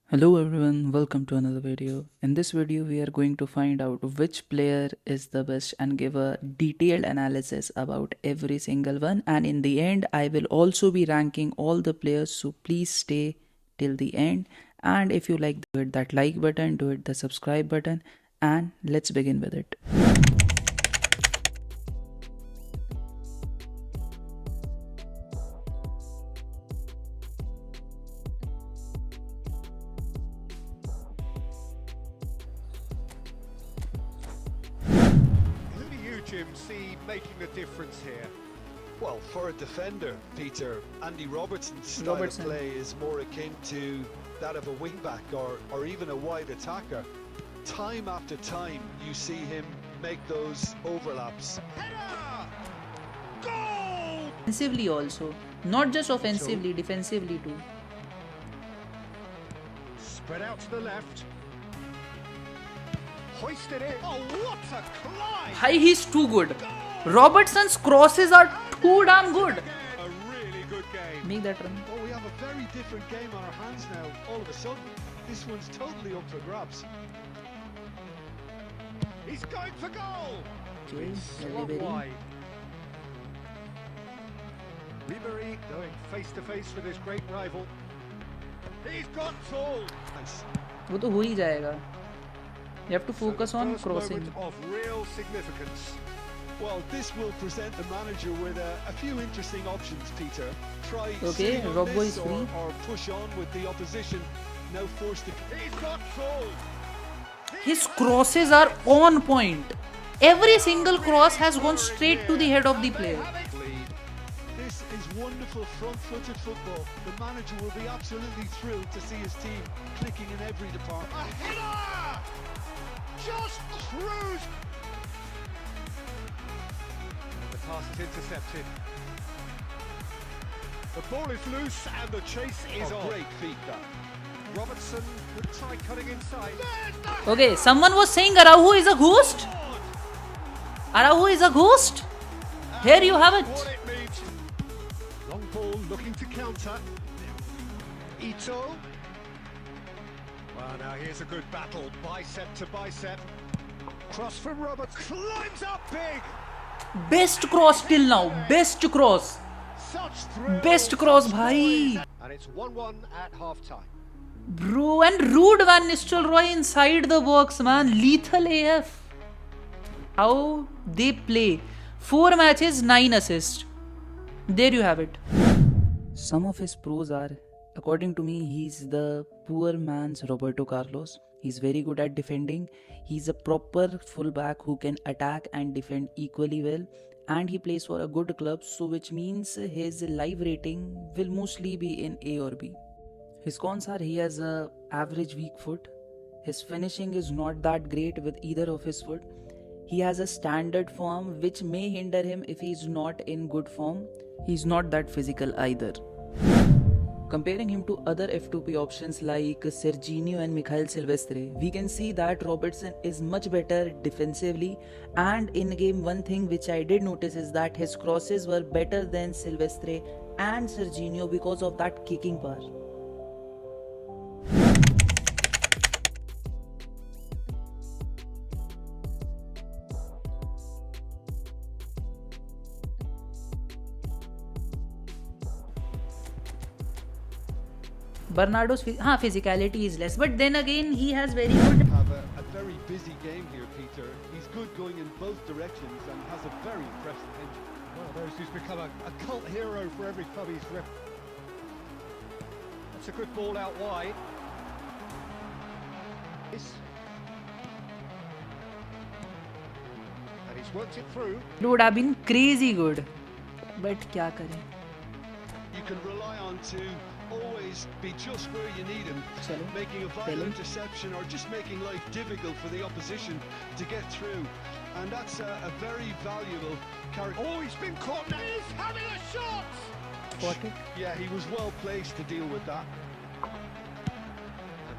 Hello everyone, welcome to another video. In this video, we are going to find out which player is the best and give a detailed analysis about every single one. And in the end, I will also be ranking all the players. So please stay till the end. And if you like, do hit that like button, do hit the subscribe button, and let's begin with it. Who do you, Jim, see making a difference here? Well, for a defender, Peter, Andy Robertson's style Robertson. of play is more akin to that of a wingback or even a wide attacker. Time after time, you see him make those overlaps. Header! Goal! Defensively also, not just offensively, defensively too. Spread out to the left. Hoisted it. Oh, what a climb! Hi, he's too good. Robertson's crosses are too damn good. A really good game. Make that run. Well, we have a very different game on our hands now. All of a sudden, this one's totally up for grabs. He's going for goal. Okay, Slot Ribery. wide. Ribery going face to face with his great rival. He's got tall. Nice. वो तो हो ही जाएगा. You have to So focus the on first crossing. moment of real significance. Well, this will present the manager with a few interesting options, Peter. Try Okay, sitting on Robbo this is free. or push on with the opposition. Now forced to... He's got tall. His crosses are on point. Every single cross has gone straight to the head of the player. lead. This is wonderful front-footed football. The manager will be absolutely thrilled to see his team clicking in every A department. header! Just cruise! And the pass is intercepted. The ball is loose and the chase is on. Great feat, that. Robertson could try cutting inside. Okay, someone was saying Araujo is a ghost. Araujo is a ghost. Here you have What it. it means. Long ball looking to counter. Ito. Well, now here's a good battle. Bicep to bicep. Cross from Roberts. Climbs up big. Best cross till now. Best cross. Such thrill. Best cross, such bhai. noise. And it's 1-1 at half time. Bro, and Rude Van Nistelrooy inside the box, man. Lethal AF. How they play. 4 matches, 9 assists. There you have it. Some of his pros are, according to me, he's the poor man's Roberto Carlos. He's very good at defending. He's a proper fullback who can attack and defend equally well. And he plays for a good club, so which means his live rating will mostly be in A or B. His cons are he has a average weak foot. His finishing is not that great with either of his foot. He has a standard form which may hinder him if he is not in good form. He's not that physical either. Comparing him to other F2P options like Serginho and Mikhail Silvestre, we can see that Robertson is much better defensively, and in game one thing which I did notice is that his crosses were better than Silvestre and Serginho because of that kicking power. Bernardo's physicality is less, but then again he has very good. Have a very busy game here, Peter. He's good going in both directions and has a very impressive engine. One of those who's become a cult hero for every club he's rep. That's a good ball out wide. Yes. And he's worked it through. It would have been crazy good, but क्या करें? You can rely on to always be just where you need him, Chalo, making a vital Pelham. interception or just making life difficult for the opposition to get through. And that's a very valuable character. Oh, he's been caught now. He's having a shot. Caught it. Yeah, he was well placed to deal with that.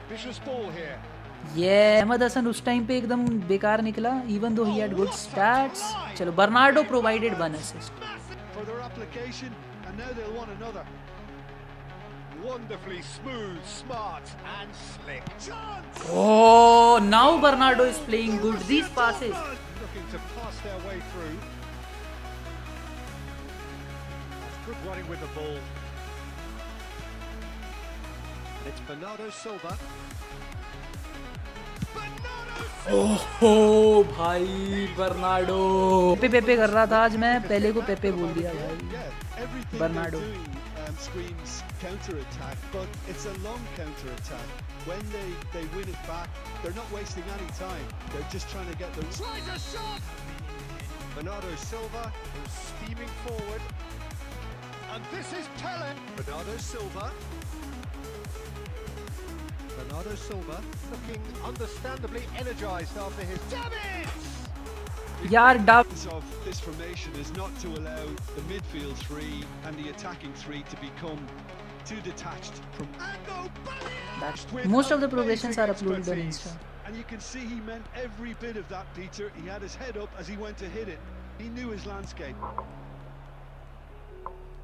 Ambitious ball here. Yeah, Ahmed Hassan उस time पे एकदम बेकार निकला, even though he had good stats. चलो, Bernardo provided 1 assist. For their application, and now they'll want another. Wonderfully smooth, smart, and slick. Chance! Oh, now Bernardo is playing good. These passes. Looking to pass their way through. That's good running with the ball. And it's Bernardo Silva. ओहो भाई Bernardo पेपे कर रहा था आज मैं पहले को पेपे बोल दिया भाई Bernardo. Screams counter-attack, but it's a long counter-attack. When they win it back, they're not wasting any time. They're just trying to get the... Tries a shot! Bernardo Silva is steaming forward. And this is Pele. Bernardo Silva. Bernardo Silva looking understandably energised after his... Davids! यार dub of this formation is not to allow the midfield three and the attacking three to become too detached from... most of the progressions are uploaded on Insta. And you can see he meant every bit of that, Peter. He had his head up as he went to hit it. He knew his landscape.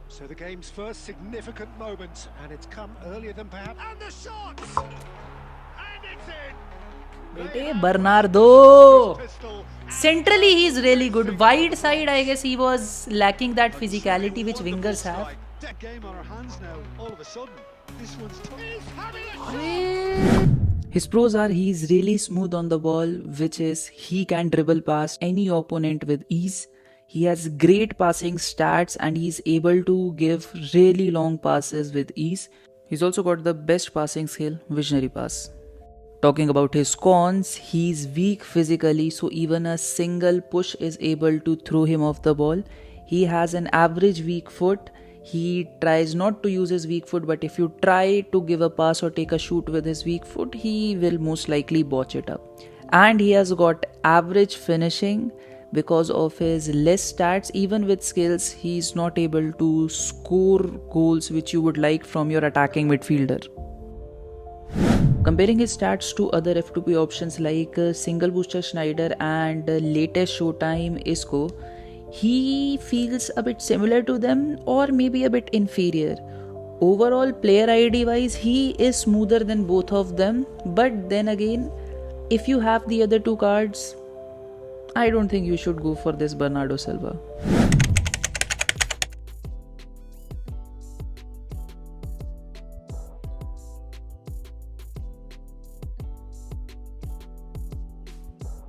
So the game's first significant moment, and it's come earlier than perhaps. And the shot! And it's in! बेटे Bernardo Pistol. centrally he is really good. Wide side I guess he was lacking that physicality which wingers have. That game on our hands now, all of a sudden. This one's tough. He's having a shot! His pros are he is really smooth on the ball, which is he can dribble past any opponent with ease. He has great passing stats and he's able to give really long passes with ease. He's also got the best passing skill, visionary pass. Talking about his cons, he's weak physically, so even a single push is able to throw him off the ball. He has an average weak foot. He tries not to use his weak foot, but if you try to give a pass or take a shoot with his weak foot, he will most likely botch it up. And he has got average finishing because of his less stats. Even with skills, he's not able to score goals which you would like from your attacking midfielder. Comparing his stats to other F2P options like Single Booster Schneider and latest Showtime Isco, he feels a bit similar to them or maybe a bit inferior. Overall player ID wise, he is smoother than both of them, but then again, if you have the other two cards, I don't think you should go for this Bernardo Silva.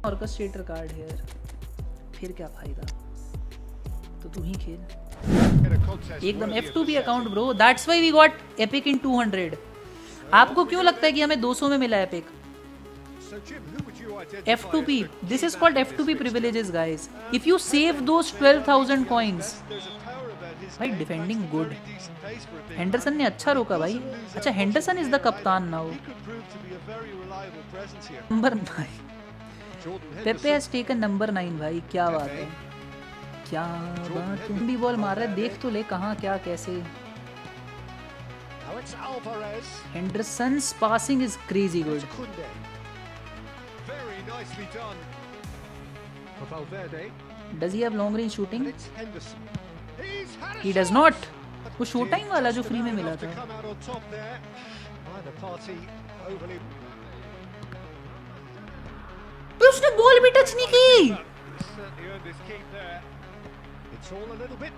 Orchestrator card here. फिर क्या फायदा? तो तू ही खेल. एकदम F2P account bro. That's why we got Epic in 200. आपको क्यों लगता है कि हमें 200 में मिला Epic? F2P. This is called F2P privileges, guys. If you save those 12,000 coins, भाई defending good. Henderson ने अच्छा रोका भाई. अच्छा Henderson is the captain now. Number 9. Pepe has taken number 9 भाई. क्या बात है? क्या बात है? भी बॉल मार रहा है. देख तो ले कहाँ क्या कैसे. Henderson's passing is crazy good. Very nicely done. For Valverde. Does he have long range shooting? It's Henderson. He's had a He does shot. not. वो शो टाइम वाला जो फ्री में मिला To था. come out on top there. Neither party overly. उसने ball भी touch नहीं की. He's certainly earned his keep there. It's all a little bit.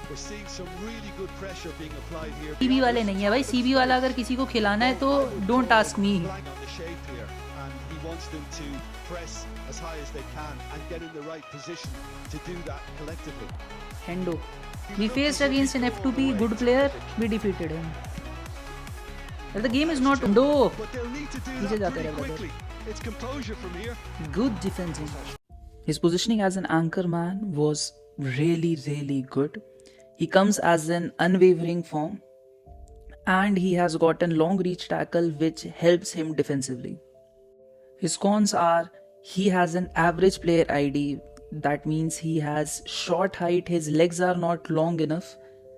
We're seeing some really good pressure being applied here. CB वाले नहीं है भाई. CB वाला अगर किसी को खिलाना है तो don't ask me. Flying on the shape here, and he wants them to press as high as they can and get in the right position to do that collectively. Hendo. We faced against an F2P good player. We defeated him. But the game is not Hendo. But they'll need to do पीछे that जाते pretty रहे brother. quickly. It's composure from here. Good defending. His positioning as an anchor man was really good. He comes as an unwavering form and he has gotten long reach tackle which helps him defensively. His cons are he has an average player ID. That means he has short height. His legs are not long enough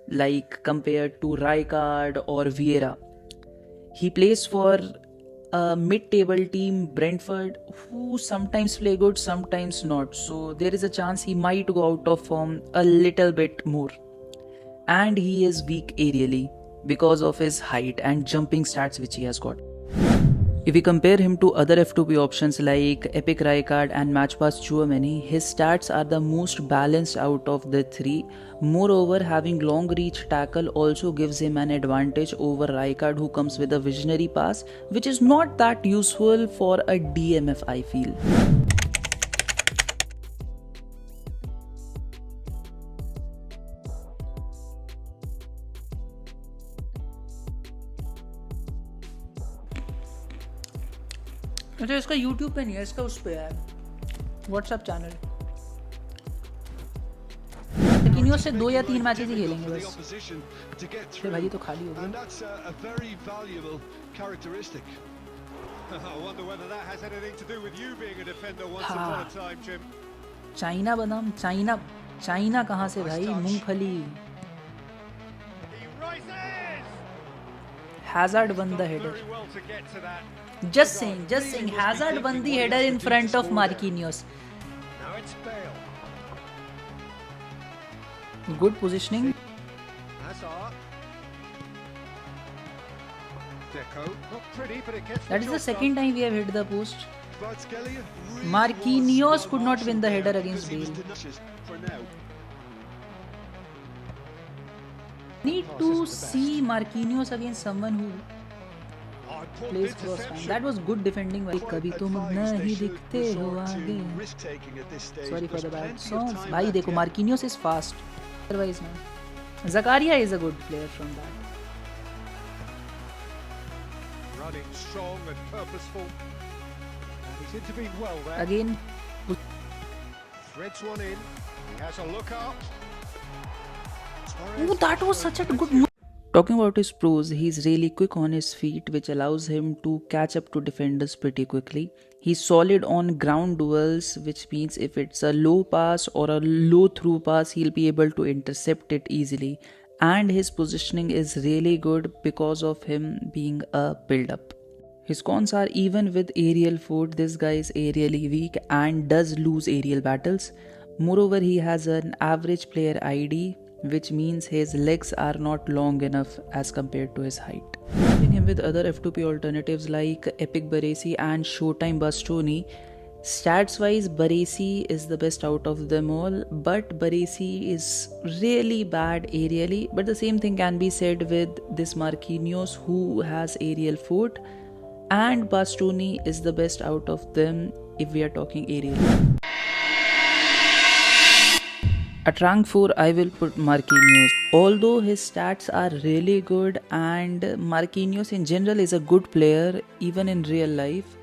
like compared to Rijkaard or Vieira. He plays for a mid-table team, Brentford, who sometimes play good, sometimes not. So there is a chance he might go out of form a little bit more. and he is weak aerially because of his height and jumping stats which he has got. If we compare him to other F2P options like Epic Raikard and Matchpass Chouameni, his stats are the most balanced out of the three. Moreover, having long reach tackle also gives him an advantage over Raikard, who comes with a visionary pass, which is not that useful for a DMF, I feel. अच्छा इसका YouTube पे नहीं है, इसका उस पे है WhatsApp channel. किनियो से 2 या 3 मैचेस ही खेलेंगे बस, फिर भाई तो खाली हो गया। चाइना बनाम चाइना कहाँ से भाई, मूंगफली। Hazard won the header. Just saying, Hazard won the header in front of Marquinhos. Good positioning. That is the second time we have hit the post. Marquinhos could not win the header against Bale. Need to see Marquinhos against someone who plays cross time. That was good defending. भाई कभी तुम नहीं दिखते हो आगे. Sorry for the bad songs. भाई देखो Marquinhos is fast. Otherwise no. Zakaria is a good player from that. Running strong and purposeful. He's intervened well there. Again. Threads one in. He has a look up. Oh, that was such a good move. Talking about his pros, he's really quick on his feet, which allows him to catch up to defenders pretty quickly. He's solid on ground duels, which means if it's a low pass or a low through pass, he'll be able to intercept it easily. And his positioning is really good because of him being a build-up. His cons are, even with aerial foot, this guy is aerially weak and does lose aerial battles. Moreover, he has an average player ID, which means his legs are not long enough as compared to his height. Comparing him with other F2P alternatives like Epic Baresi and Showtime Bastoni, stats wise Baresi is the best out of them all, but Baresi is really bad aerially. But the same thing can be said with this Marquinhos, who has aerial foot, and Bastoni is the best out of them if we are talking aerial. At rank 4, I will put Marquinhos. Although his stats are really good and Marquinhos in general is a good player even in real life,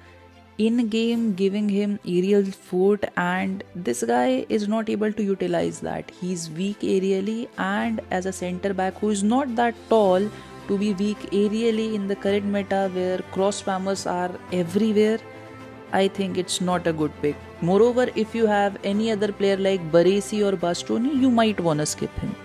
in game giving him aerial foot, and this guy is not able to utilize that. He's weak aerially, and as a center back who is not that tall, to be weak aerially in the current meta where cross spammers are everywhere, I think it's not a good pick. Moreover, if you have any other player like Baresi or Bastoni, you might wanna skip him.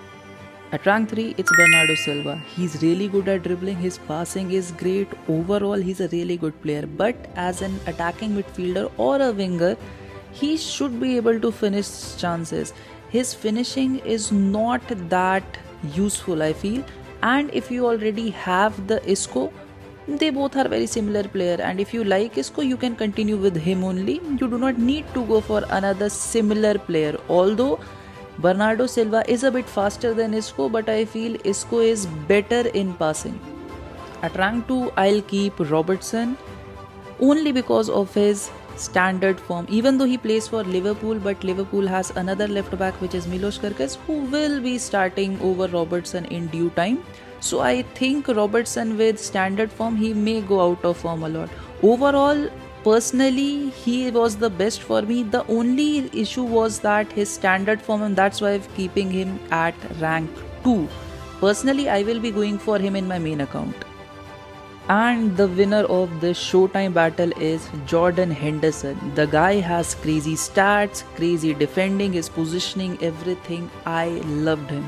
At rank 3, it's Bernardo Silva. He's really good at dribbling, his passing is great, overall he's a really good player, but as an attacking midfielder or a winger, he should be able to finish chances. His finishing is not that useful, I feel, and if you already have the Isco, they both are very similar player, and if you like Isco, you can continue with him only. You do not need to go for another similar player. Although Bernardo Silva is a bit faster than Isco, but I feel Isco is better in passing. At rank 2, I'll keep Robertson only because of his standard form. Even though he plays for Liverpool, but Liverpool has another left back which is Milos Kerkez, who will be starting over Robertson in due time. So I think Robertson with standard form, he may go out of form a lot. Overall, personally, he was the best for me. The only issue was that his standard form, and that's why I'm keeping him at rank 2. Personally, I will be going for him in my main account. And the winner of this Showtime battle is Jordan Henderson. The guy has crazy stats, crazy defending, his positioning, everything. I loved him.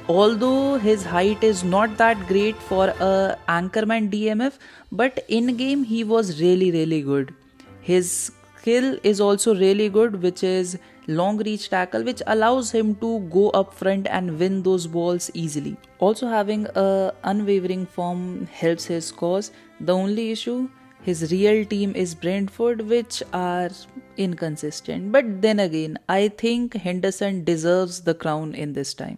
Although his height is not that great for a Anchorman DMF, but in game he was really good. His skill is also really good, which is long reach tackle which allows him to go up front and win those balls easily. Also having a unwavering form helps his cause. The only issue, his real team is Brentford, which are inconsistent. But then again, I think Henderson deserves the crown in this time.